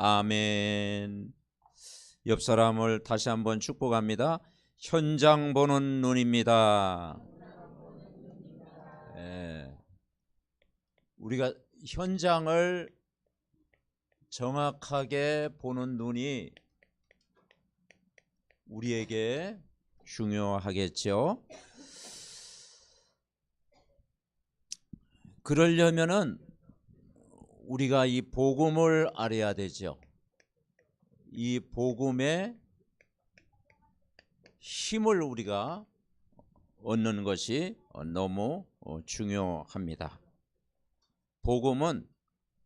아멘. 옆 사람을 다시 한번 축복합니다. 현장 보는 눈입니다. 우리가 현장을 정확하게 보는 눈이 우리에게 중요하겠죠. 그러려면은 우리가 이 복음을 알아야 되죠. 이 복음의 힘을 우리가 얻는 것이 너무 중요합니다. 복음은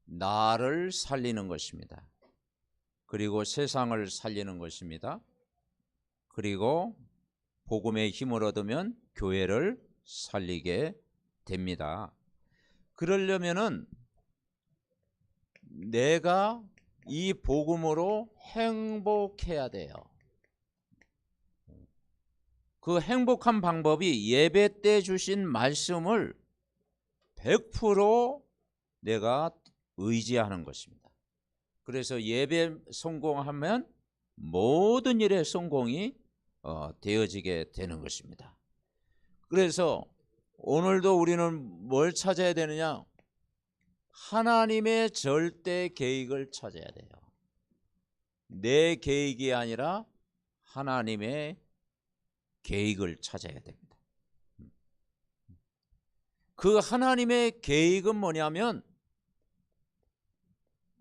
나를 살리는 것입니다. 그리고 세상을 살리는 것입니다. 그리고 복음의 힘을 얻으면 교회를 살리게 됩니다. 그러려면은 내가 이 복음으로 행복해야 돼요. 그 행복한 방법이 예배 때 주신 말씀을 100% 내가 의지하는 것입니다. 그래서 예배 성공하면 모든 일에 성공이 되어지게 되는 것입니다. 그래서 오늘도 우리는 뭘 찾아야 되느냐? 하나님의 절대 계획을 찾아야 돼요. 내 계획이 아니라 하나님의 계획을 찾아야 됩니다. 그 하나님의 계획은 뭐냐면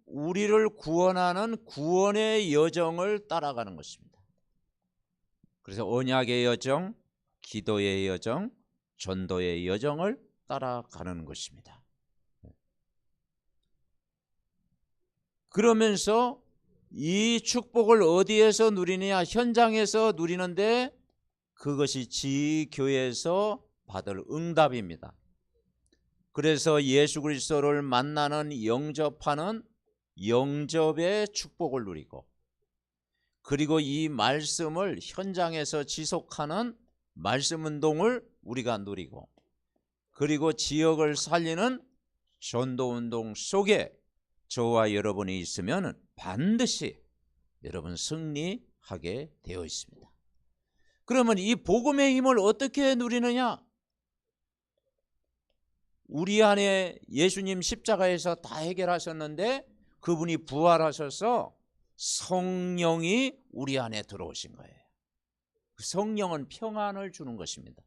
우리를 구원하는 구원의 여정을 따라가는 것입니다. 그래서 언약의 여정, 기도의 여정, 전도의 여정을 따라가는 것입니다. 그러면서 이 축복을 어디에서 누리느냐? 현장에서 누리는데 그것이 지교회에서 받을 응답입니다. 그래서 예수 그리스도를 만나는 영접하는 영접의 축복을 누리고, 그리고 이 말씀을 현장에서 지속하는 말씀 운동을 우리가 누리고, 그리고 지역을 살리는 전도 운동 속에 저와 여러분이 있으면 반드시 여러분 승리하게 되어 있습니다. 그러면 이 복음의 힘을 어떻게 누리느냐? 우리 안에 예수님 십자가에서 다 해결하셨는데 그분이 부활하셔서 성령이 우리 안에 들어오신 거예요. 성령은 평안을 주는 것입니다.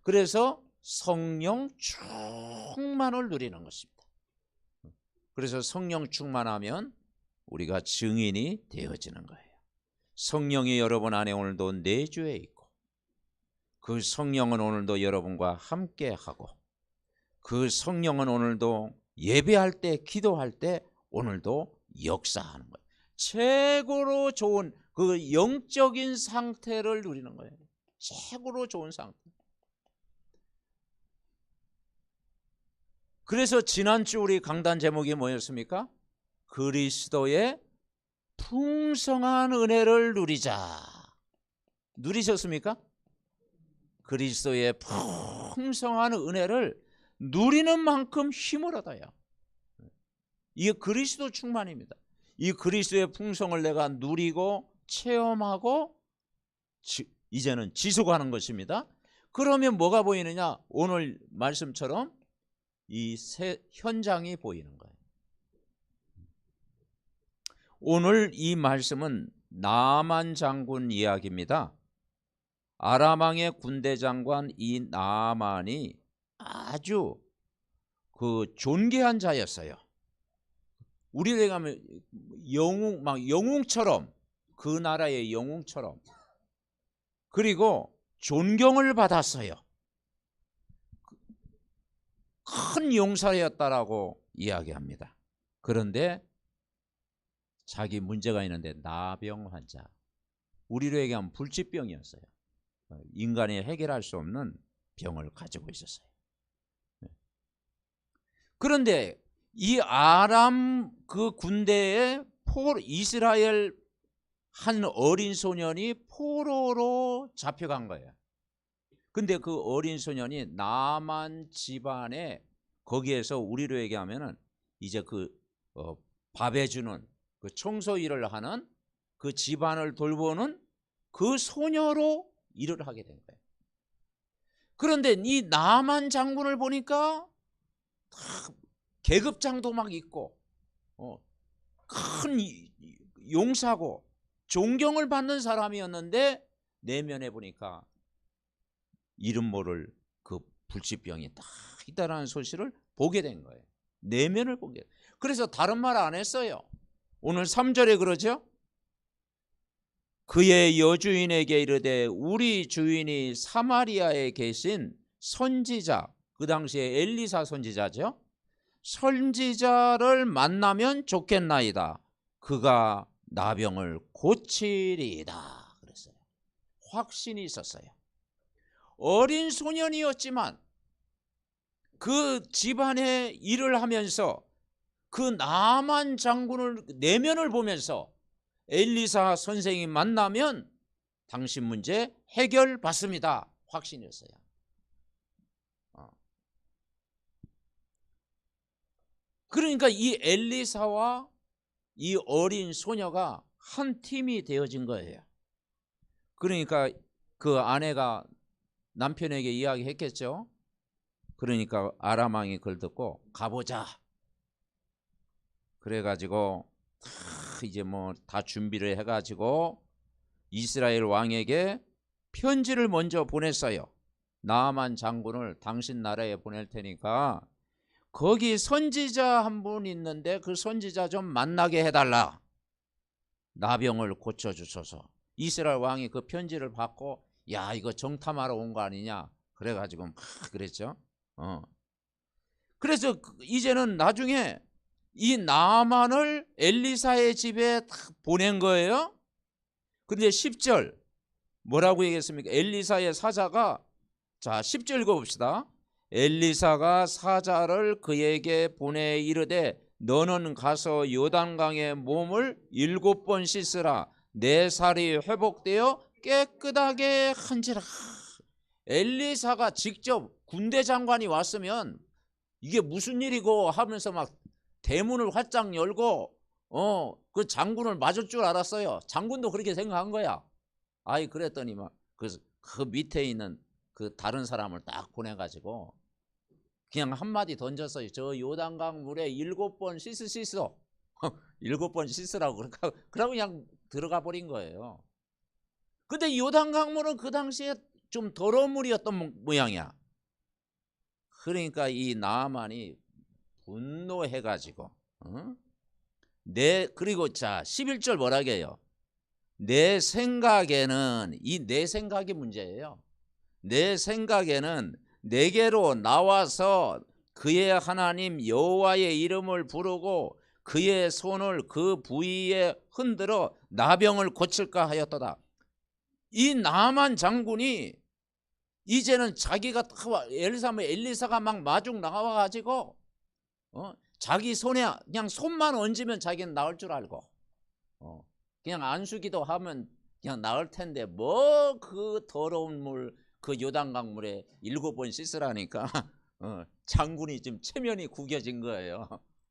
그래서 성령 충만을 누리는 것입니다. 그래서 성령 충만하면 우리가 증인이 되어지는 거예요. 성령이 여러분 안에 오늘도 내주에 있고, 그 성령은 오늘도 여러분과 함께하고, 그 성령은 오늘도 예배할 때, 기도할 때 오늘도 역사하는 거예요. 최고로 좋은 그 영적인 상태를 누리는 거예요. 최고로 좋은 상태. 그래서 지난주 우리 강단 제목이 뭐였습니까? 그리스도의 풍성한 은혜를 누리자. 누리셨습니까? 그리스도의 풍성한 은혜를 누리는 만큼 힘을 얻어요. 이게 그리스도 충만입니다. 이 그리스도의 풍성을 내가 누리고 체험하고 이제는 지속하는 것입니다. 그러면 뭐가 보이느냐? 오늘 말씀처럼 이 새 현장이 보이는 거예요. 오늘 이 말씀은 나만 장군 이야기입니다. 아람 왕의 군대 장관 이 나만이 아주 그 존귀한 자였어요. 우리에게 가면 영웅, 막 영웅처럼, 그 나라의 영웅처럼, 그리고 존경을 받았어요. 큰 용사였다라고 이야기합니다. 그런데 자기 문제가 있는데 나병 환자, 우리로 얘기하면 불치병이었어요. 인간이 해결할 수 없는 병을 가지고 있었어요. 그런데 이 아람 그 군대에 이스라엘 한 어린 소년이 포로로 잡혀간 거예요. 근데 그 어린 소년이 나만 집안에, 거기에서 우리로 얘기하면은 이제 그 밥해 주는 그 청소 일을 하는 그 집안을 돌보는 그 소녀로 일을 하게 된 거예요. 그런데 이 나만 장군을 보니까 계급장도 막 있고 큰 용사고 존경을 받는 사람이었는데 내면에 보니까 이름 모를 그 불치병이 딱 있다라는 소식을 보게 된 거예요. 내면을 보게. 그래서 다른 말 안 했어요. 오늘 3절에 그러죠. 그의 여주인에게 이르되 우리 주인이 사마리아에 계신 선지자, 그 당시에 엘리사 선지자죠. 선지자를 만나면 좋겠나이다. 그가 나병을 고치리이다. 그랬어요. 확신이 있었어요. 어린 소년이었지만 그 집안에 일을 하면서 그 나만 장군을 내면을 보면서 엘리사 선생이 만나면 당신 문제 해결받습니다. 확신이었어요. 그러니까 이 엘리사와 이 어린 소녀가 한 팀이 되어진 거예요. 그러니까 그 아내가 남편에게 이야기했겠죠. 그러니까 아람 왕이 그걸 듣고 가보자. 그래가지고 이제 뭐 다 준비를 해가지고 이스라엘 왕에게 편지를 먼저 보냈어요. 나아만 장군을 당신 나라에 보낼 테니까 거기 선지자 한 분 있는데 그 선지자 좀 만나게 해달라. 나병을 고쳐주소서. 이스라엘 왕이 그 편지를 받고 야 이거 정탐하러 온 거 아니냐 그래가지고 막 그랬죠. 그래서 이제는 나중에 이 나만을 엘리사의 집에 보낸 거예요. 근데 10절 뭐라고 얘기했습니까? 엘리사의 사자가, 자 10절 읽어봅시다. 엘리사가 사자를 그에게 보내 이르되 너는 가서 요단강에 몸을 7번 씻으라. 내 살이 회복되어 깨끗하게 한지라. 엘리사가 직접 군대 장관이 왔으면 이게 무슨 일이고 하면서 막 대문을 활짝 열고 그 장군을 맞을 줄 알았어요. 장군도 그렇게 생각한 거야. 아이 그랬더니 막 그 밑에 있는 그 다른 사람을 딱 보내가지고 그냥 한마디 던졌어요. 저 요단강 물에 7번 씻어 7번 씻으라고 그러고 그냥 들어가 버린 거예요. 근데 요단강 물은 그 당시에 좀 더러운 물이었던 모양이야. 그러니까 이 나아만이 분노해가지고 그리고 자 11절 뭐라고 해요? 내 생각에는, 이 내 생각이 문제예요. 내 생각에는 내게로 나와서 그의 하나님 여호와의 이름을 부르고 그의 손을 그 부위에 흔들어 나병을 고칠까 하였도다. 이 나만 장군이 이제는 자기가 엘리사가 막 마중 나와가지고 자기 손에 그냥 손만 얹으면 자기는 나을 줄 알고 그냥 안수기도 하면 그냥 나을 텐데 뭐 그 더러운 물 그 요단강 물에 7번 씻으라니까 장군이 지금 체면이 구겨진 거예요.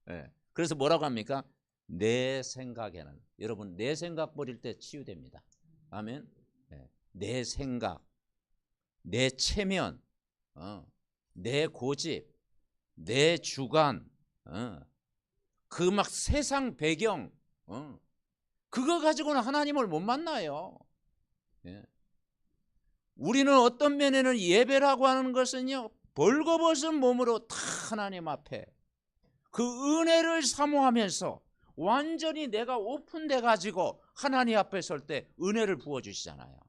네. 그래서 뭐라고 합니까? 내 생각에는, 여러분 내 생각 버릴 때 치유됩니다. 아멘. 네. 내 생각, 내 체면, 내 고집, 내 주관, 그 막 세상 배경, 그거 가지고는 하나님을 못 만나요. 예. 우리는 어떤 면에는 예배라고 하는 것은요, 벌거벗은 몸으로 다 하나님 앞에 그 은혜를 사모하면서 완전히 내가 오픈돼 가지고 하나님 앞에 설 때 은혜를 부어주시잖아요.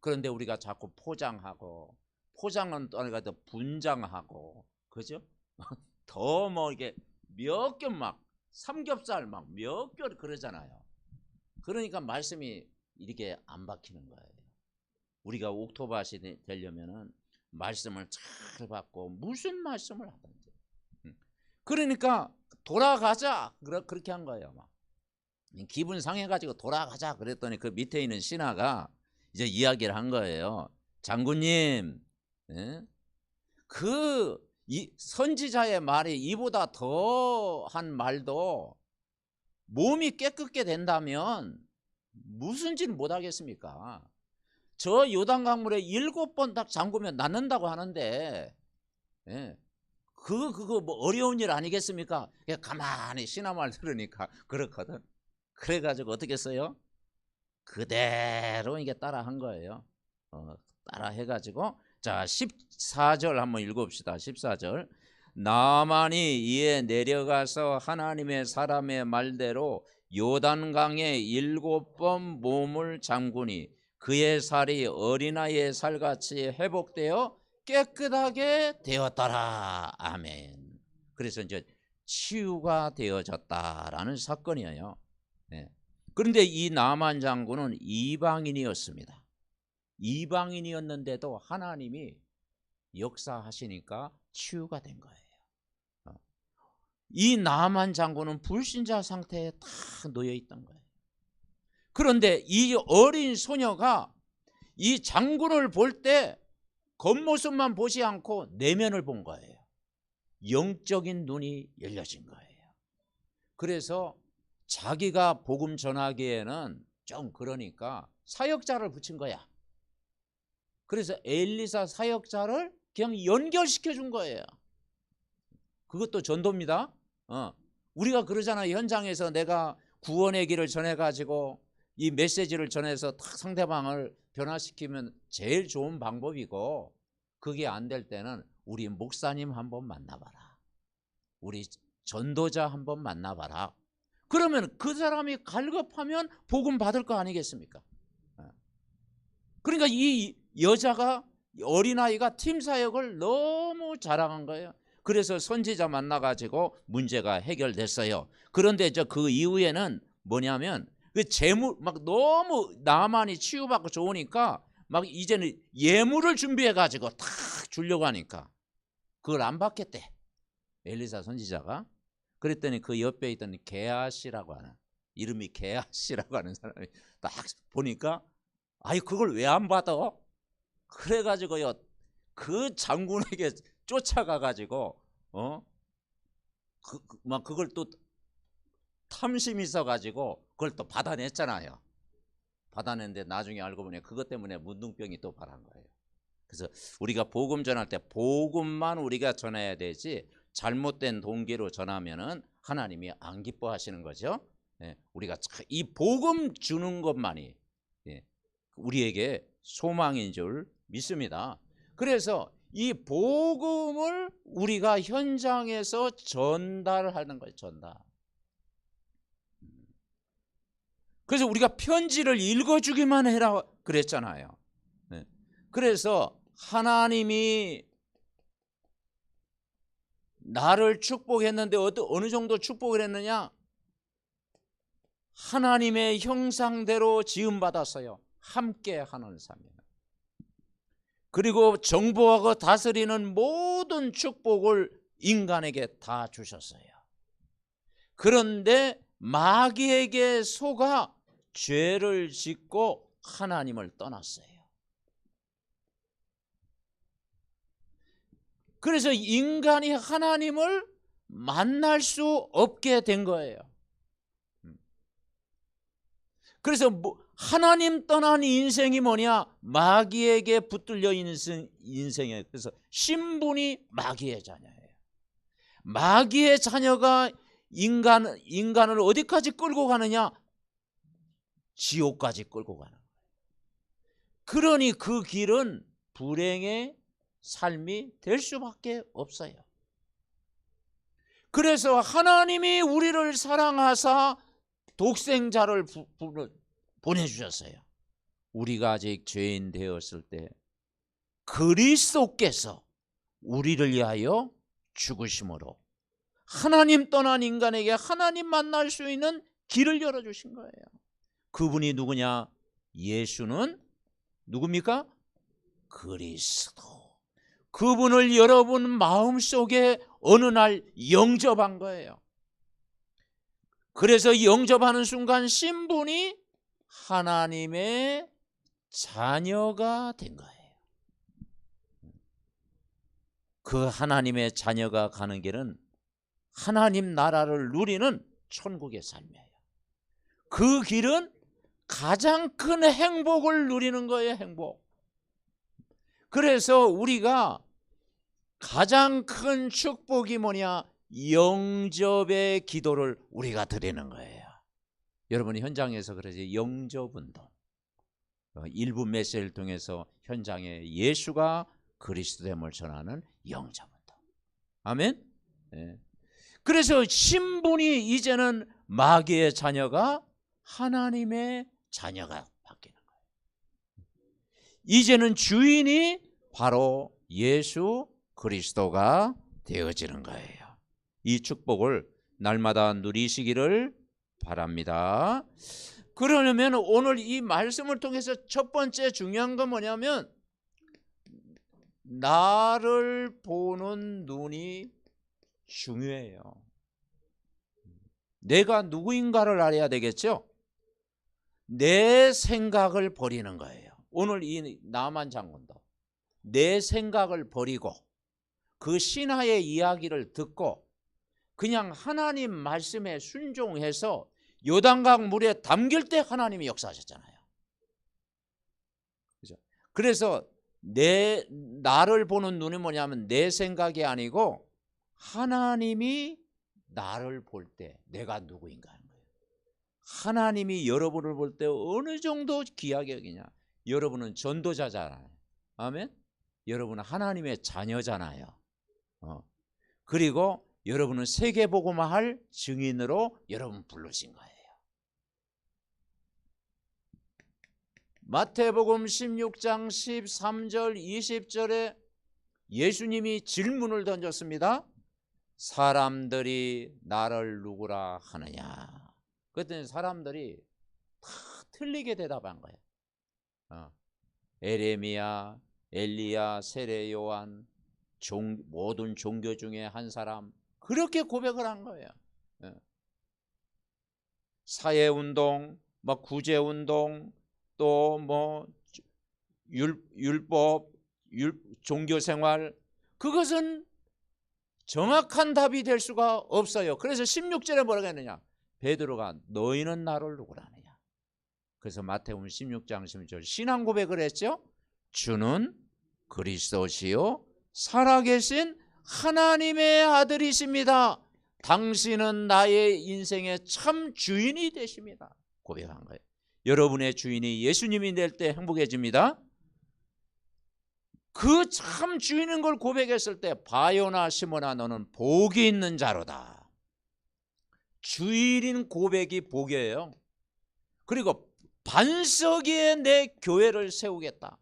그런데 우리가 자꾸 포장은 떠나가도 분장하고, 그죠? 더 뭐 이게 몇 겹 막 삼겹살 막 몇 겹 그러잖아요. 그러니까 말씀이 이렇게 안 박히는 거예요. 우리가 옥토밭이 되려면은 말씀을 잘 받고 무슨 말씀을 하든지. 그러니까 돌아가자 그렇게 한 거예요. 막 기분 상해가지고 돌아가자 그랬더니 그 밑에 있는 신하가 이제 이야기를 한 거예요. 장군님, 예? 이 선지자의 말이 이보다 더한 말도 몸이 깨끗게 된다면 무슨 짓을 못 하겠습니까? 저 요단 강물에 7번 딱 잠그면 낫는다고 하는데, 예. 그거 뭐 어려운 일 아니겠습니까? 그냥 가만히 신화 말 들으니까 그렇거든. 그래가지고 어떻게 했어요? 그대로 이게 따라 한 거예요. 따라 해가지고, 자 14절 한번 읽어봅시다. 14절. 나만이 이에 내려가서 하나님의 사람의 말대로 요단강에 7번 몸을 잠그니 그의 살이 어린아이의 살같이 회복되어 깨끗하게 되었더라. 아멘. 그래서 이제 치유가 되어졌다라는 사건이에요. 네. 그런데 이 나만 장군은 이방인이었습니다. 이방인이었는데도 하나님이 역사하시니까 치유가 된 거예요. 이 나만 장군은 불신자 상태에 다 놓여 있던 거예요. 그런데 이 어린 소녀가 이 장군을 볼 때 겉모습만 보지 않고 내면을 본 거예요. 영적인 눈이 열려진 거예요. 그래서 자기가 복음 전하기에는 좀 그러니까 사역자를 붙인 거야. 그래서 엘리사 사역자를 그냥 연결시켜 준 거예요. 그것도 전도입니다. 우리가 그러잖아요. 현장에서 내가 구원의 길을 전해가지고 이 메시지를 전해서 딱 상대방을 변화시키면 제일 좋은 방법이고, 그게 안 될 때는 우리 목사님 한번 만나봐라, 우리 전도자 한번 만나봐라. 그러면 그 사람이 갈급하면 복음 받을 거 아니겠습니까? 그러니까 이 여자가, 어린아이가 팀 사역을 너무 잘한 거예요. 그래서 선지자 만나가지고 문제가 해결됐어요. 그런데 그 이후에는 뭐냐면 그 재물 막 너무 나만이 치유받고 좋으니까 막 이제는 예물을 준비해가지고 탁 주려고 하니까 그걸 안 받겠대, 엘리사 선지자가. 그랬더니 그 옆에 있던 게하시라고 하는, 이름이 게하시라고 하는 사람이 딱 보니까 아이 그걸 왜 안 받아? 그래가지고요 그 장군에게 쫓아가가지고 막 그걸 또 탐심이 있어가지고 그걸 또 받아냈잖아요. 받아냈는데 나중에 알고 보니 그것 때문에 문둥병이 또 발한 거예요. 그래서 우리가 복음 전할 때 복음만 우리가 전해야 되지 잘못된 동기로 전하면은 하나님이 안 기뻐하시는 거죠. 우리가 이 복음 주는 것만이 우리에게 소망인 줄 믿습니다. 그래서 이 복음을 우리가 현장에서 전달하는 거예요. 전달. 그래서 우리가 편지를 읽어주기만 해라 그랬잖아요. 그래서 하나님이 나를 축복했는데 어느 정도 축복을 했느냐? 하나님의 형상대로 지음받았어요. 함께 하는 삶이에요. 그리고 정복하고 다스리는 모든 축복을 인간에게 다 주셨어요. 그런데 마귀에게 속아 죄를 짓고 하나님을 떠났어요. 그래서 인간이 하나님을 만날 수 없게 된 거예요. 그래서 하나님 떠난 인생이 뭐냐? 마귀에게 붙들려 있는 인생이에요. 그래서 신분이 마귀의 자녀예요. 마귀의 자녀가 인간을 어디까지 끌고 가느냐? 지옥까지 끌고 가는 거예요. 그러니 그 길은 불행의 삶이 될 수밖에 없어요. 그래서 하나님이 우리를 사랑하사 독생자를 보내주셨어요. 우리가 아직 죄인 되었을 때 그리스도께서 우리를 위하여 죽으심으로 하나님 떠난 인간에게 하나님 만날 수 있는 길을 열어주신 거예요. 그분이 누구냐? 예수는 누굽니까? 그리스도. 그분을 여러분 마음속에 어느 날 영접한 거예요. 그래서 영접하는 순간 신분이 하나님의 자녀가 된 거예요. 그 하나님의 자녀가 가는 길은 하나님 나라를 누리는 천국의 삶이에요. 그 길은 가장 큰 행복을 누리는 거예요. 행복. 그래서 우리가 가장 큰 축복이 뭐냐? 영접의 기도를 우리가 드리는 거예요. 여러분 현장에서 그러지, 영접운동. 일부 메시지를 통해서 현장에 예수가 그리스도됨을 전하는 영접운동. 아멘. 네. 그래서 신분이 이제는 마귀의 자녀가 하나님의 자녀가 바뀌는 거예요. 이제는 주인이 바로 예수 그리스도가 되어지는 거예요. 이 축복을 날마다 누리시기를 바랍니다. 그러려면 오늘 이 말씀을 통해서 첫 번째 중요한 건 뭐냐면, 나를 보는 눈이 중요해요. 내가 누구인가를 알아야 되겠죠. 내 생각을 버리는 거예요. 오늘 이 나만 장군도 내 생각을 버리고 그 신하의 이야기를 듣고 그냥 하나님 말씀에 순종해서 요단강 물에 담길 때 하나님이 역사하셨잖아요. 그죠? 그래서 나를 보는 눈이 뭐냐면 내 생각이 아니고 하나님이 나를 볼 때 내가 누구인가 하는 거예요. 하나님이 여러분을 볼 때 어느 정도 귀하게 여기냐. 여러분은 전도자잖아요. 아멘. 여러분은 하나님의 자녀잖아요. 그리고 여러분은 세계복음화할 증인으로 여러분 부르신 거예요. 마태복음 16장 13절 20절에 예수님이 질문을 던졌습니다. 사람들이 나를 누구라 하느냐. 그랬더니 사람들이 다 틀리게 대답한 거예요. 에레미야, 엘리야, 세례 요한, 모든 종교 중에 한 사람, 그렇게 고백을 한 거예요. 사회운동, 구제운동, 또 율법, 종교생활, 그것은 정확한 답이 될 수가 없어요. 그래서 16절에 뭐라고 했느냐. 베드로가 너희는 나를 누구라 하느냐. 그래서 마태복음 16장 16절 신앙 고백을 했죠. 주는 그리스도시요 살아계신 하나님의 아들이십니다. 당신은 나의 인생의 참 주인이 되십니다. 고백한 거예요. 여러분의 주인이 예수님이 될 때 행복해집니다. 그 참 주인인 걸 고백했을 때 바요나 시몬아 너는 복이 있는 자로다. 주일인 고백이 복이에요. 그리고 반석 위에 내 교회를 세우겠다.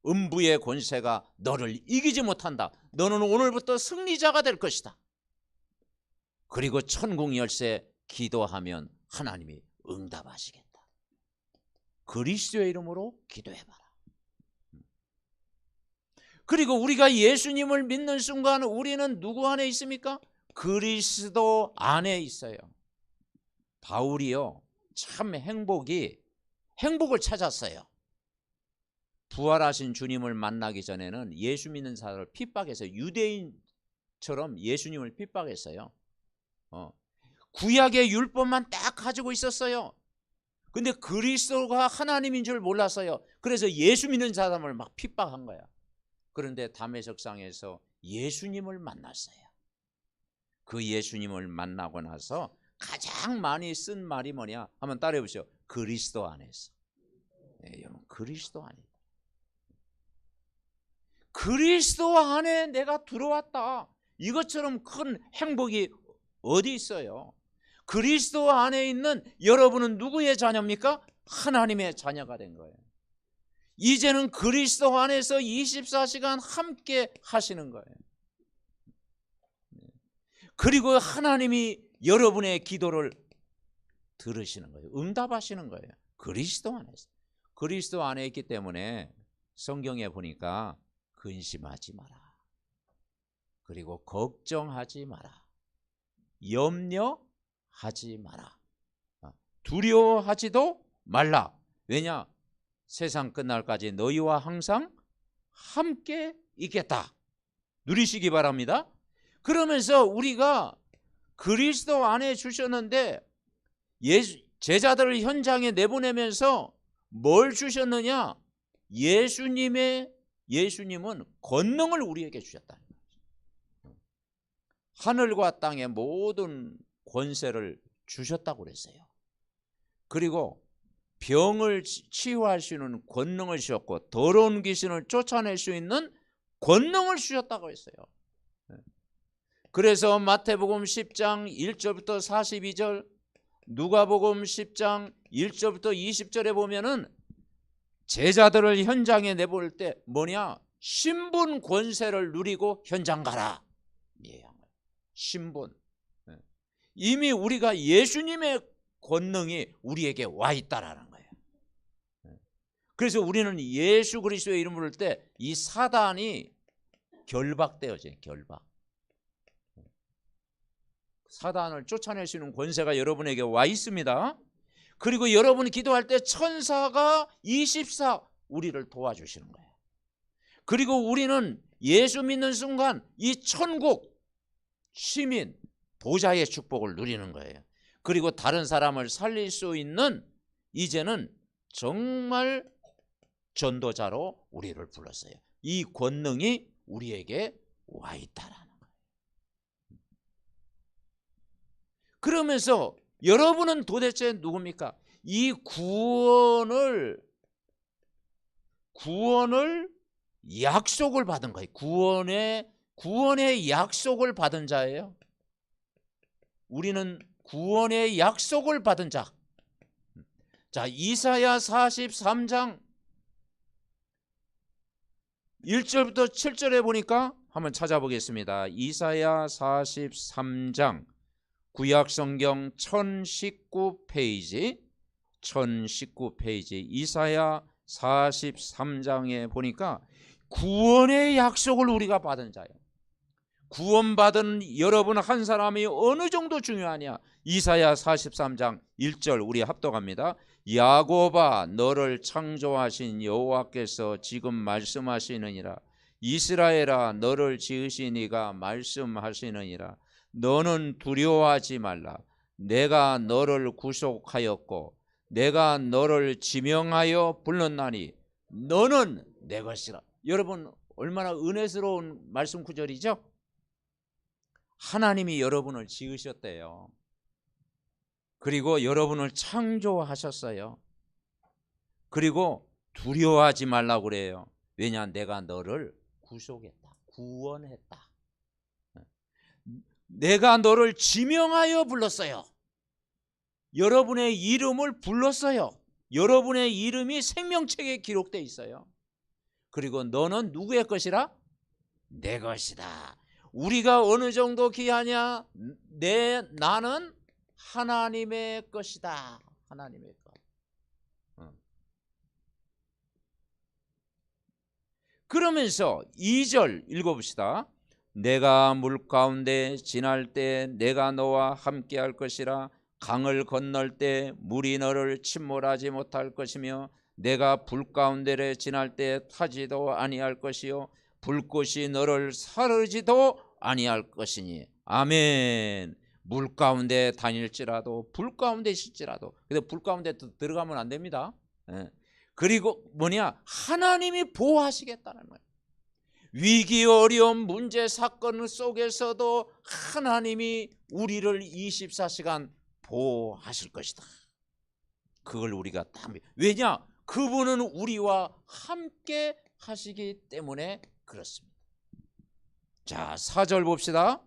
음부의 권세가 너를 이기지 못한다. 너는 오늘부터 승리자가 될 것이다. 그리고 천국 열쇠 기도하면 하나님이 응답하시겠다. 그리스도의 이름으로 기도해봐라. 그리고 우리가 예수님을 믿는 순간 우리는 누구 안에 있습니까? 그리스도 안에 있어요. 바울이요 참 행복을 찾았어요. 부활하신 주님을 만나기 전에는 예수 믿는 사람을 핍박해서 유대인처럼 예수님을 핍박했어요. 구약의 율법만 딱 가지고 있었어요. 근데 그리스도가 하나님인 줄 몰랐어요. 그래서 예수 믿는 사람을 막 핍박한 거야. 그런데 다메섹상에서 예수님을 만났어요. 그 예수님을 만나고 나서 가장 많이 쓴 말이 뭐냐? 한번 따라해 보시죠. 그리스도 안에서. 네, 여러분 그리스도 안에. 그리스도 안에 내가 들어왔다. 이것처럼 큰 행복이 어디 있어요? 그리스도 안에 있는 여러분은 누구의 자녀입니까? 하나님의 자녀가 된 거예요. 이제는 그리스도 안에서 24시간 함께 하시는 거예요. 그리고 하나님이 여러분의 기도를 들으시는 거예요. 응답하시는 거예요. 그리스도 안에서. 그리스도 안에 있기 때문에 성경에 보니까 근심하지 마라. 그리고 걱정하지 마라. 염려하지 마라. 두려워하지도 말라. 왜냐? 세상 끝날까지 너희와 항상 함께 있겠다. 누리시기 바랍니다. 그러면서 우리가 그리스도 안에 주셨는데 제자들을 현장에 내보내면서 뭘 주셨느냐? 예수님은 권능을 우리에게 주셨다. 하늘과 땅의 모든 권세를 주셨다고 그랬어요. 그리고 병을 치유할 수 있는 권능을 주셨고 더러운 귀신을 쫓아낼 수 있는 권능을 주셨다고 했어요. 그래서 마태복음 10장 1절부터 42절, 누가복음 10장 1절부터 20절에 보면은 제자들을 현장에 내볼 때 뭐냐? 신분 권세를 누리고 현장 가라. 신분. 이미 우리가 예수님의 권능이 우리에게 와 있다라는 거예요. 그래서 우리는 예수 그리스도의 이름을 부를 때 이 사단이 결박되어져요. 결박. 사단을 쫓아낼 수 있는 권세가 여러분에게 와 있습니다. 그리고 여러분이 기도할 때 천사가 24 우리를 도와주시는 거예요. 그리고 우리는 예수 믿는 순간 이 천국 시민 보좌의 축복을 누리는 거예요. 그리고 다른 사람을 살릴 수 있는 이제는 정말 전도자로 우리를 불렀어요. 이 권능이 우리에게 와 있다라는 거예요. 그러면서 여러분은 도대체 누굽니까? 이 구원을 약속을 받은 거예요. 구원의 약속을 받은 자예요. 우리는 구원의 약속을 받은 자. 자, 이사야 43장 1절부터 7절에 보니까 한번 찾아보겠습니다. 이사야 43장 구약성경 1019페이지 이사야 43장에 보니까 구원의 약속을 우리가 받은 자예요. 구원받은 여러분 한 사람이 어느 정도 중요하냐? 이사야 43장 1절 우리 합독합니다. 야곱아 너를 창조하신 여호와께서 지금 말씀하시느니라. 이스라엘아 너를 지으신 이가 말씀하시느니라. 너는 두려워하지 말라. 내가 너를 구속하였고 내가 너를 지명하여 불렀나니 너는 내 것이라. 여러분 얼마나 은혜스러운 말씀 구절이죠? 하나님이 여러분을 지으셨대요. 그리고 여러분을 창조하셨어요. 그리고 두려워하지 말라고 그래요. 왜냐? 내가 너를 구속했다. 구원했다. 내가 너를 지명하여 불렀어요. 여러분의 이름을 불렀어요. 여러분의 이름이 생명책에 기록되어 있어요. 그리고 너는 누구의 것이라? 내 것이다. 우리가 어느 정도 귀하냐? 나는 하나님의 것이다. 하나님의 것. 그러면서 2절 읽어봅시다. 내가 물 가운데 지날 때 내가 너와 함께 할 것이라. 강을 건널 때 물이 너를 침몰하지 못할 것이며 내가 불 가운데를 지날 때 타지도 아니할 것이요 불꽃이 너를 사르지도 아니할 것이니. 아멘. 물 가운데 다닐지라도 불 가운데 있을지라도. 근데 불 가운데 들어가면 안 됩니다. 그리고 뭐냐? 하나님이 보호하시겠다는 거예요. 위기 어려움 문제 사건 속에서도 하나님이 우리를 24시간 보호하실 것이다. 그걸 우리가 다 왜냐? 그분은 우리와 함께 하시기 때문에 그렇습니다. 자, 4절 봅시다.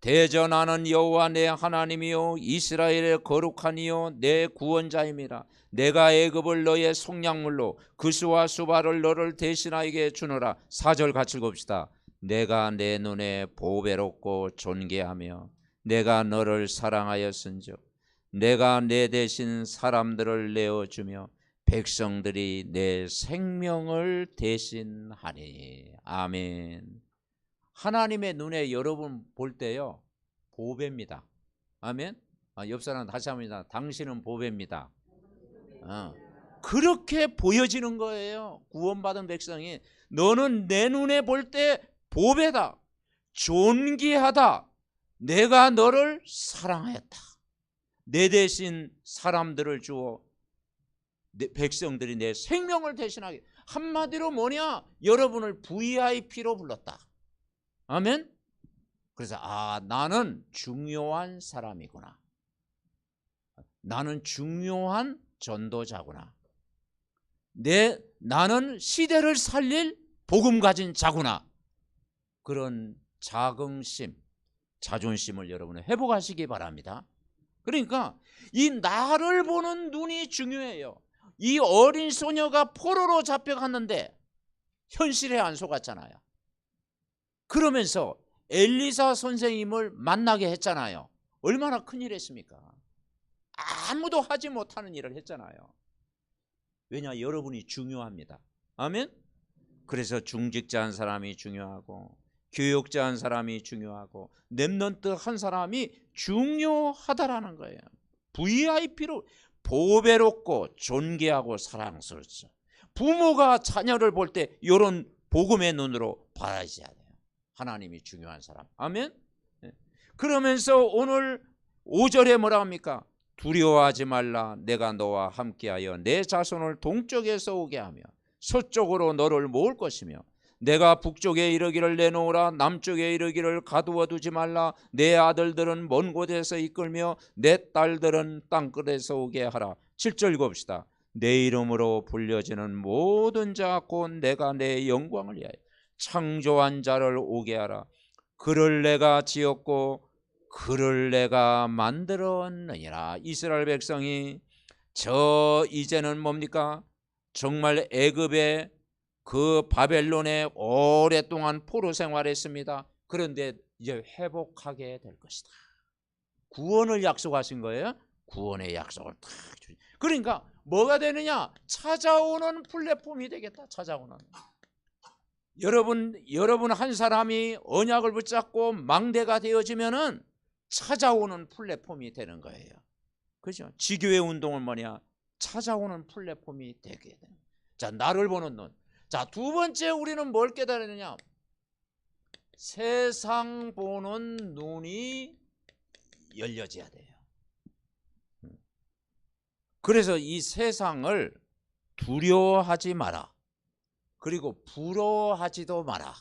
대전하는 여호와 내 하나님이요 이스라엘의 거룩한 이요 내 구원자임이라. 내가 애굽을 너의 속량물로 그수와 수발을 너를 대신하게 주노라. 4절 같이 읽읍시다. 내가 내 눈에 보배롭고 존귀하며 내가 너를 사랑하였은즉 내가 내 대신 사람들을 내어주며 백성들이 내 생명을 대신하니. 아멘. 하나님의 눈에 여러분 볼 때요 보배입니다. 아멘. 옆 사람 다시 한번 당신은 보배입니다. 그렇게 보여지는 거예요. 구원받은 백성이 너는 내 눈에 볼 때 보배다. 존귀하다. 내가 너를 사랑하였다. 내 대신 사람들을 주어 백성들이 내 생명을 대신하게. 한마디로 뭐냐? 여러분을 VIP로 불렀다. 아멘. 그래서 나는 중요한 사람이구나. 나는 중요한 전도자구나. 나는 시대를 살릴 복음 가진 자구나. 그런 자긍심, 자존심을 여러분은 회복하시기 바랍니다. 그러니까 이 나를 보는 눈이 중요해요. 이 어린 소녀가 포로로 잡혀갔는데 현실에 안 속았잖아요. 그러면서 엘리사 선생님을 만나게 했잖아요. 얼마나 큰일 했습니까? 아무도 하지 못하는 일을 했잖아요. 왜냐? 여러분이 중요합니다. 아멘. 그래서 중직자 한 사람이 중요하고, 교육자 한 사람이 중요하고, 렘넌트 한 사람이 중요하다라는 거예요. VIP로 보배롭고 존귀하고 사랑스럽죠. 부모가 자녀를 볼 때 이런 복음의 눈으로 봐야 돼요. 하나님이 중요한 사람. 아멘. 그러면서 오늘 5절에 뭐라 합니까? 두려워하지 말라. 내가 너와 함께하여 내 자손을 동쪽에서 오게 하며 서쪽으로 너를 모을 것이며, 내가 북쪽에 이르기를 내놓으라. 남쪽에 이르기를 가두어 두지 말라. 내 아들들은 먼 곳에서 이끌며 내 딸들은 땅끝에서 오게 하라. 7절 읽읍시다. 내 이름으로 불려지는 모든 자 곧 내가 내 영광을 위하여 창조한 자를 오게 하라. 그를 내가 지었고 그를 내가 만들었느니라. 이스라엘 백성이 이제는 뭡니까? 정말 애굽의 그 바벨론에 오랫동안 포로 생활했습니다. 그런데 이제 회복하게 될 것이다. 구원을 약속하신 거예요. 구원의 약속을 딱 주시. 그러니까 뭐가 되느냐? 찾아오는 플랫폼이 되겠다. 찾아오는. 여러분 한 사람이 언약을 붙잡고 망대가 되어지면은 찾아오는 플랫폼이 되는 거예요. 그죠? 지교회 운동은 뭐냐? 찾아오는 플랫폼이 되게 돼요. 자, 나를 보는 눈. 자, 두 번째 우리는 뭘 깨달으느냐? 세상 보는 눈이 열려져야 돼요. 그래서 이 세상을 두려워하지 마라. 그리고 부러워하지도 마라.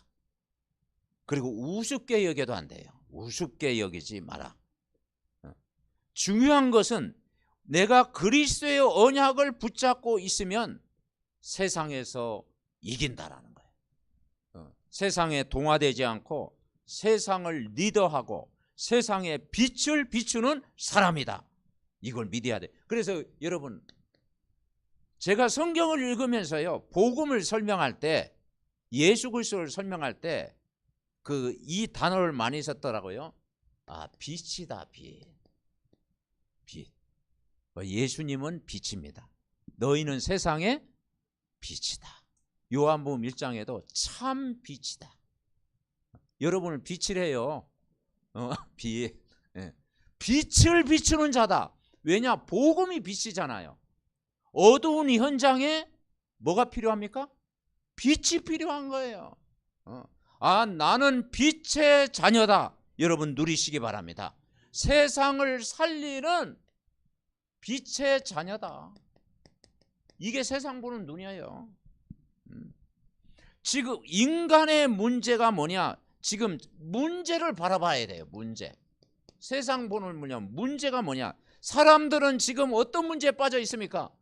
그리고 우습게 여겨도 안 돼요. 우습게 여기지 마라. 중요한 것은 내가 그리스도의 언약을 붙잡고 있으면 세상에서 이긴다라는 거예요. 세상에 동화되지 않고 세상을 리더하고 세상에 빛을 비추는 사람이다. 이걸 믿어야 돼. 그래서 여러분, 제가 성경을 읽으면서요, 복음을 설명할 때, 예수 그리스도를 설명할 때 이 단어를 많이 썼더라고요. 빛이다. 빛. 예수님은 빛입니다. 너희는 세상의 빛이다. 요한복음 1장에도 참 빛이다. 여러분을 빛이래요. 빛. 빛을 비추는 자다. 왜냐? 복음이 빛이잖아요. 어두운 현장에 뭐가 필요합니까? 빛이 필요한 거예요. 나는 빛의 자녀다. 여러분 누리시기 바랍니다. 세상을 살리는 빛의 자녀다. 이게 세상 보는 눈이에요. 지금 인간의 문제가 뭐냐? 지금 문제를 바라봐야 돼요. 문제. 세상 보는 문제가 뭐냐? 사람들은 지금 어떤 문제에 빠져 있습니까?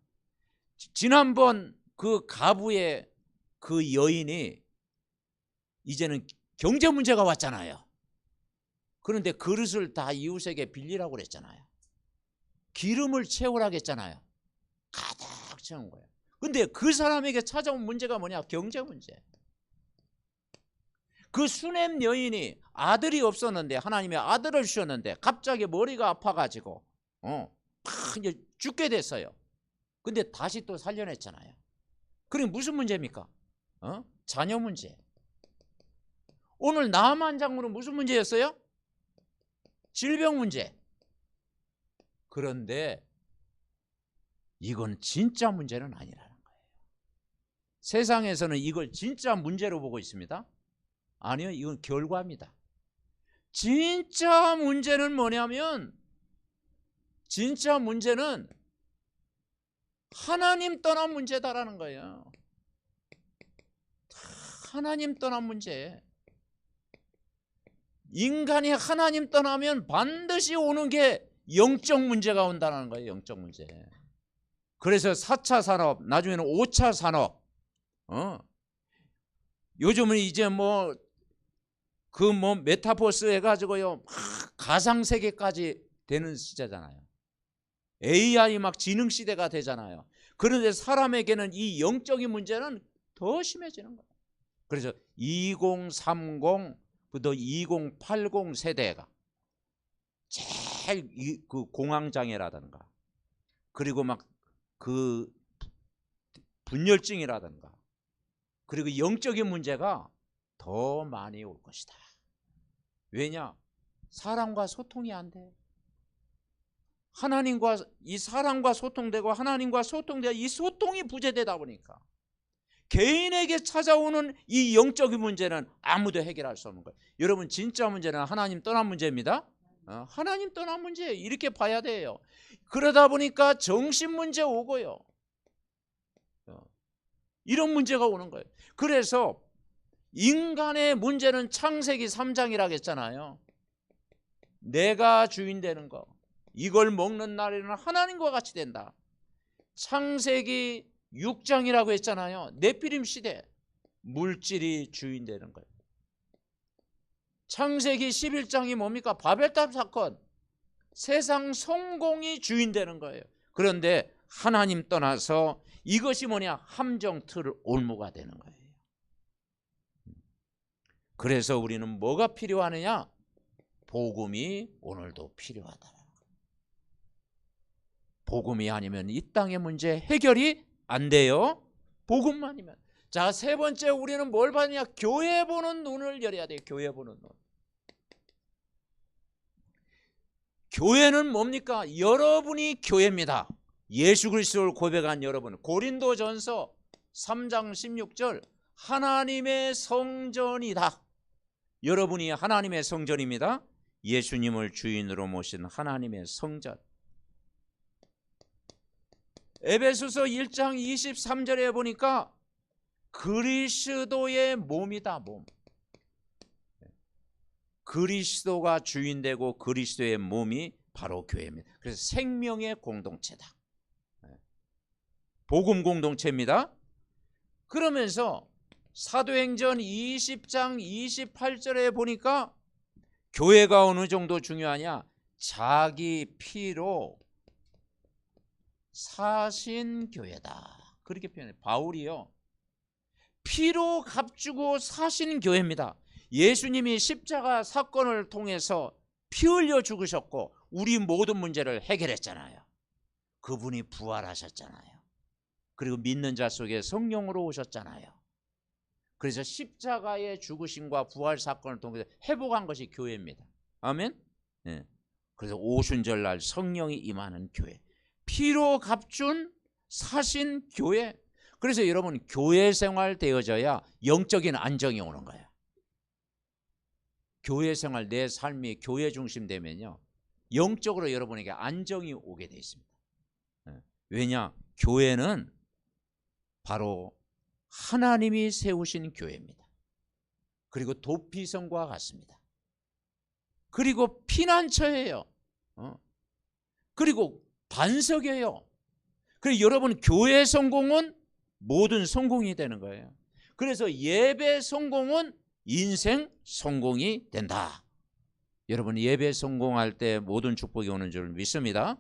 지난번 그 가부의 그 여인이 이제는 경제 문제가 왔잖아요. 그런데 그릇을 다 이웃에게 빌리라고 그랬잖아요. 기름을 채우라고 했잖아요. 가득 채운 거예요. 근데 그 사람에게 찾아온 문제가 뭐냐? 경제 문제. 그 수넴 여인이 아들이 없었는데 하나님의 아들을 주셨는데 갑자기 머리가 아파가지고 이제 죽게 됐어요. 근데 다시 또 살려냈잖아요. 그게 무슨 문제입니까? 자녀 문제. 오늘 나만 장군은 무슨 문제였어요? 질병 문제. 그런데 이건 진짜 문제는 아니라는 거예요. 세상에서는 이걸 진짜 문제로 보고 있습니다. 아니요, 이건 결과입니다. 진짜 문제는 뭐냐면 진짜 문제는 하나님 떠난 문제다라는 거예요. 하나님 떠난 문제. 인간이 하나님 떠나면 반드시 오는 게 영적 문제가 온다는 거예요. 영적 문제. 그래서 4차 산업, 나중에는 5차 산업. 요즘은 이제 메타버스 해가지고요, 가상세계까지 되는 시대잖아요. AI 막 지능 시대가 되잖아요. 그런데 사람에게는 이 영적인 문제는 더 심해지는 거예요. 그래서 2030부터 2080 세대가 제일 그 공황장애라든가, 그리고 막 그 분열증이라든가, 그리고 영적인 문제가 더 많이 올 것이다. 왜냐? 사람과 소통이 안 돼. 하나님과 이 사람과 소통되고 하나님과 소통되고 이 소통이 부재되다 보니까 개인에게 찾아오는 이 영적인 문제는 아무도 해결할 수 없는 거예요. 여러분, 진짜 문제는 하나님 떠난 문제입니다. 하나님 떠난 문제 이렇게 봐야 돼요. 그러다 보니까 정신 문제 오고요, 이런 문제가 오는 거예요. 그래서 인간의 문제는 창세기 3장이라고 했잖아요. 내가 주인 되는 거, 이걸 먹는 날에는 하나님과 같이 된다. 창세기 6장이라고 했잖아요. 네피림 시대, 물질이 주인 되는 거예요. 창세기 11장이 뭡니까? 바벨탑 사건, 세상 성공이 주인 되는 거예요. 그런데 하나님 떠나서 이것이 뭐냐? 함정 틀 올무가 되는 거예요. 그래서 우리는 뭐가 필요하느냐? 복음이 오늘도 필요하다. 복음이 아니면 이 땅의 문제 해결이 안 돼요. 복음만이면. 자, 세 번째, 우리는 뭘 받느냐? 교회 보는 눈을 열어야 돼요. 교회 보는 눈. 교회는 뭡니까? 여러분이 교회입니다. 예수 그리스도를 고백한 여러분. 고린도전서 3장 16절, 하나님의 성전이다. 여러분이 하나님의 성전입니다. 예수님을 주인으로 모신 하나님의 성전. 에베소서 1장 23절에 보니까 그리스도의 몸이다. 몸. 그리스도가 주인되고 그리스도의 몸이 바로 교회입니다. 그래서 생명의 공동체다. 복음 공동체입니다. 그러면서 사도행전 20장 28절에 보니까 교회가 어느 정도 중요하냐? 자기 피로 사신 교회다. 그렇게 표현해요. 바울이요, 피로 값주고 사신 교회입니다. 예수님이 십자가 사건을 통해서 피 흘려 죽으셨고 우리 모든 문제를 해결했잖아요. 그분이 부활하셨잖아요. 그리고 믿는 자 속에 성령으로 오셨잖아요. 그래서 십자가의 죽으심과 부활 사건을 통해서 회복한 것이 교회입니다. 아멘. 네. 그래서 오순절날 성령이 임하는 교회, 피로 값준 사신 교회. 그래서 여러분, 교회 생활 되어져야 영적인 안정이 오는 거예요. 교회 생활, 내 삶이 교회 중심 되면요, 영적으로 여러분에게 안정이 오게 되어 있습니다. 왜냐? 교회는 바로 하나님이 세우신 교회입니다. 그리고 도피성과 같습니다. 그리고 피난처예요. 그리고 반석이에요. 그리고 여러분, 교회 성공은 모든 성공이 되는 거예요. 그래서 예배 성공은 인생 성공이 된다. 여러분, 예배 성공할 때 모든 축복이 오는 줄 믿습니다.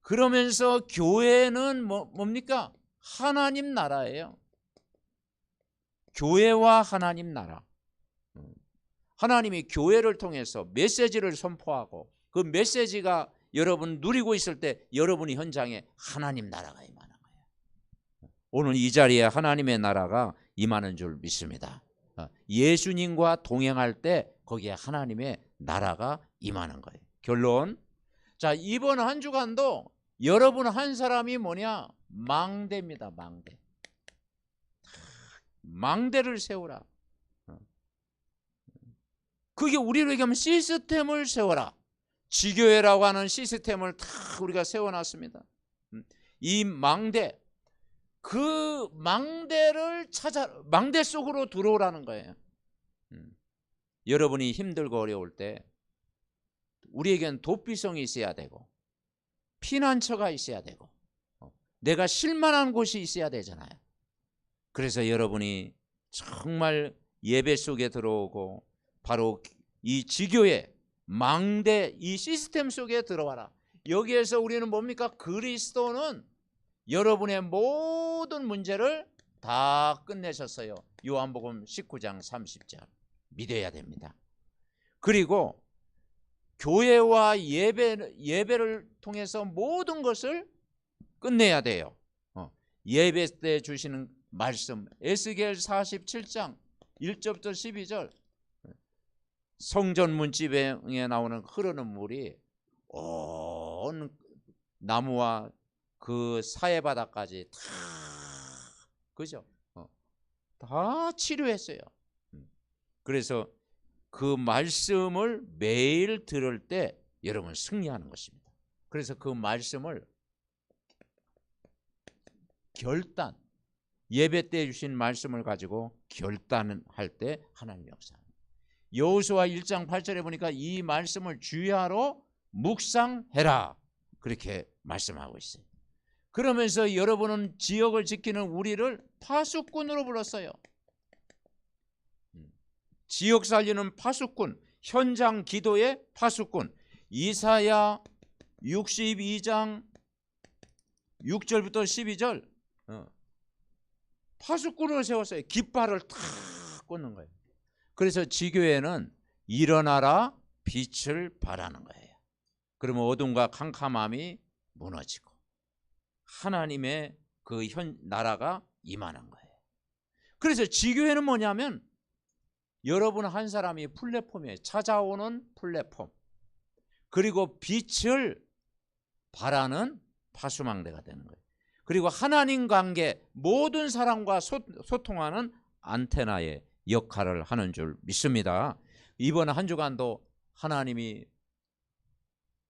그러면서 교회는 뭡니까? 하나님 나라예요. 교회와 하나님 나라. 하나님이 교회를 통해서 메시지를 선포하고 그 메시지가 여러분 누리고 있을 때 여러분이 현장에 하나님 나라가 임하는 거예요. 오늘 이 자리에 하나님의 나라가 임하는 줄 믿습니다. 예수님과 동행할 때 거기에 하나님의 나라가 임하는 거예요. 결론. 자, 이번 한 주간도 여러분 한 사람이 뭐냐? 망대입니다. 망대. 망대를 세우라. 그게 우리로 얘기하면 시스템을 세워라. 지교회라고 하는 시스템을 다 우리가 세워놨습니다. 이 망대, 그 망대를 망대 속으로 들어오라는 거예요. 여러분이 힘들고 어려울 때 우리에겐 도피성이 있어야 되고 피난처가 있어야 되고 내가 쉴만한 곳이 있어야 되잖아요. 그래서 여러분이 정말 예배 속에 들어오고 바로 이 지교회 망대 이 시스템 속에 들어와라. 여기에서 우리는 뭡니까? 그리스도는 여러분의 모든 문제를 다 끝내셨어요. 요한복음 19장 30절 믿어야 됩니다. 그리고 교회와 예배를 통해서 모든 것을 끝내야 돼요. 예배 때 주시는 말씀 에스겔 47장 1절부터 12절 성전 문지방에 나오는 흐르는 물이 온 나무와 그 사해 바다까지 다 그죠? 다 치료했어요. 그래서 그 말씀을 매일 들을 때 여러분 승리하는 것입니다. 그래서 그 말씀을 결단 예배 때 주신 말씀을 가지고 결단할 때 하나님 역사합니다. 여호수아 1장 8절에 보니까 이 말씀을 주야로 묵상해라 그렇게 말씀하고 있어요. 그러면서 여러분은 지역을 지키는 우리를 파수꾼으로 불렀어요. 지역 살리는 파수꾼, 현장 기도의 파수꾼. 이사야 62장 6절부터 12절 파수꾼을 세웠어요. 깃발을 탁 꽂는 거예요. 그래서 지교회는 일어나라 빛을 발하는 거예요. 그러면 어둠과 캄캄함이 무너지고 하나님의 그 나라가 임하는 거예요. 그래서 지교회는 뭐냐면 여러분 한 사람이 플랫폼이에요. 찾아오는 플랫폼. 그리고 빛을 발하는 파수망대가 되는 거예요. 그리고 하나님 관계 모든 사람과 소통하는 안테나의 역할을 하는 줄 믿습니다. 이번 한 주간도 하나님이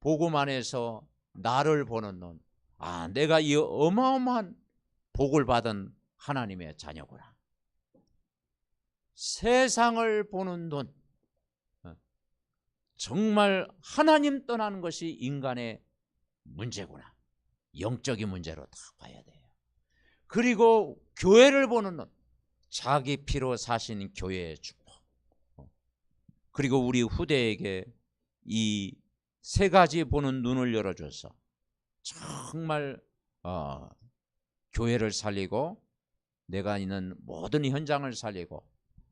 복음 안에서 나를 보는 눈, 내가 이 어마어마한 복을 받은 하나님의 자녀구나. 세상을 보는 눈, 정말 하나님 떠나는 것이 인간의 문제구나. 영적인 문제로 다 봐야 돼요. 그리고 교회를 보는 눈, 자기 피로 사신 교회의 축복. 그리고 우리 후대에게 이 세 가지 보는 눈을 열어줘서 정말 교회를 살리고 내가 있는 모든 현장을 살리고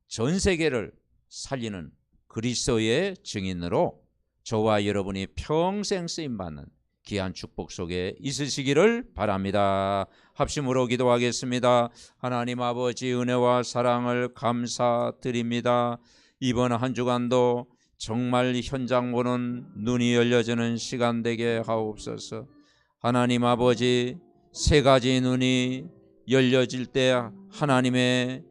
전 세계를 살리는 그리스도의 증인으로 저와 여러분이 평생 쓰임받는 귀한 축복 속에 있으시기를 바랍니다. 합심으로 기도하겠습니다. 하나님 아버지 은혜와 사랑을 감사드립니다. 이번 한 주간도 정말 현장 보는 눈이 열려지는 시간 되게 하옵소서. 하나님 아버지 세 가지 눈이 열려질 때 하나님의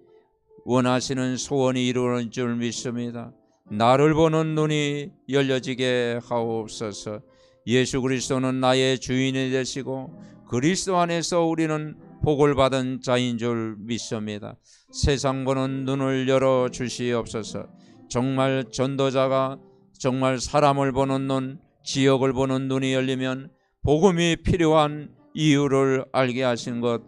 원하시는 소원이 이루어질 줄 믿습니다. 나를 보는 눈이 열려지게 하옵소서. 예수 그리스도는 나의 주인이 되시고 그리스도 안에서 우리는 복을 받은 자인 줄 믿습니다. 세상 보는 눈을 열어 주시옵소서. 정말 전도자가 정말 사람을 보는 눈, 지역을 보는 눈이 열리면 복음이 필요한 이유를 알게 하신 것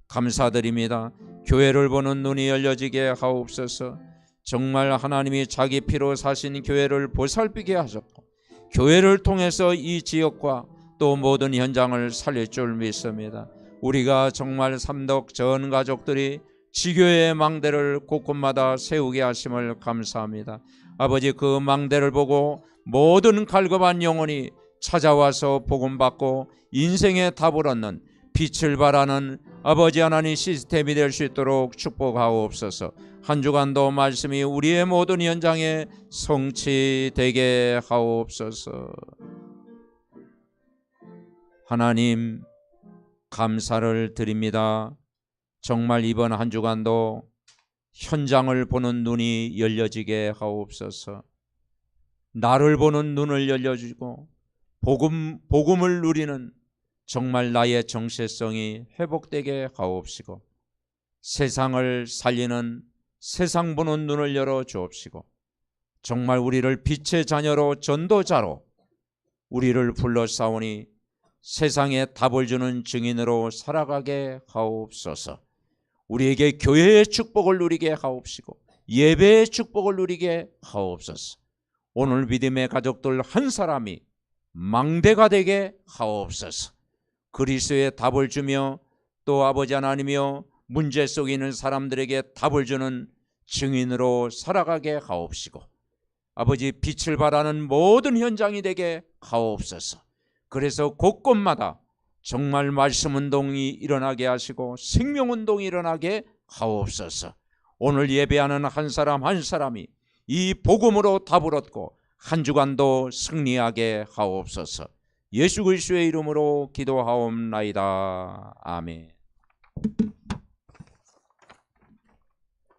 감사드립니다. 교회를 보는 눈이 열려지게 하옵소서. 정말 하나님이 자기 피로 사신 교회를 보살피게 하셨고 교회를 통해서 이 지역과 또 모든 현장을 살릴 줄 믿습니다. 우리가 정말 삼덕 전 가족들이 지교회의 망대를 곳곳마다 세우게 하심을 감사합니다. 아버지 그 망대를 보고 모든 갈급한 영혼이 찾아와서 복음받고 인생의 답을 얻는 빛을 발하는 아버지 하나님 시스템이 될 수 있도록 축복하옵소서. 한 주간도 말씀이 우리의 모든 현장에 성취되게 하옵소서. 하나님 감사를 드립니다. 정말 이번 한 주간도 현장을 보는 눈이 열려지게 하옵소서. 나를 보는 눈을 열려주고 복음을 누리는 정말 나의 정체성이 회복되게 하옵시고, 세상을 살리는 세상 보는 눈을 열어 주옵시고, 정말 우리를 빛의 자녀로 전도자로 우리를 불러싸오니 세상에 답을 주는 증인으로 살아가게 하옵소서. 우리에게 교회의 축복을 누리게 하옵시고 예배의 축복을 누리게 하옵소서. 오늘 믿음의 가족들 한 사람이 망대가 되게 하옵소서. 그리스도의 답을 주며 또 아버지 하나님이여 문제 속에 있는 사람들에게 답을 주는 증인으로 살아가게 하옵시고, 아버지 빛을 발하는 모든 현장이 되게 하옵소서. 그래서 곳곳마다 정말 말씀 운동이 일어나게 하시고 생명 운동이 일어나게 하옵소서. 오늘 예배하는 한 사람 한 사람이 이 복음으로 답을 얻고 한 주간도 승리하게 하옵소서. 예수 그리스도의 이름으로 기도하옵나이다. 아멘.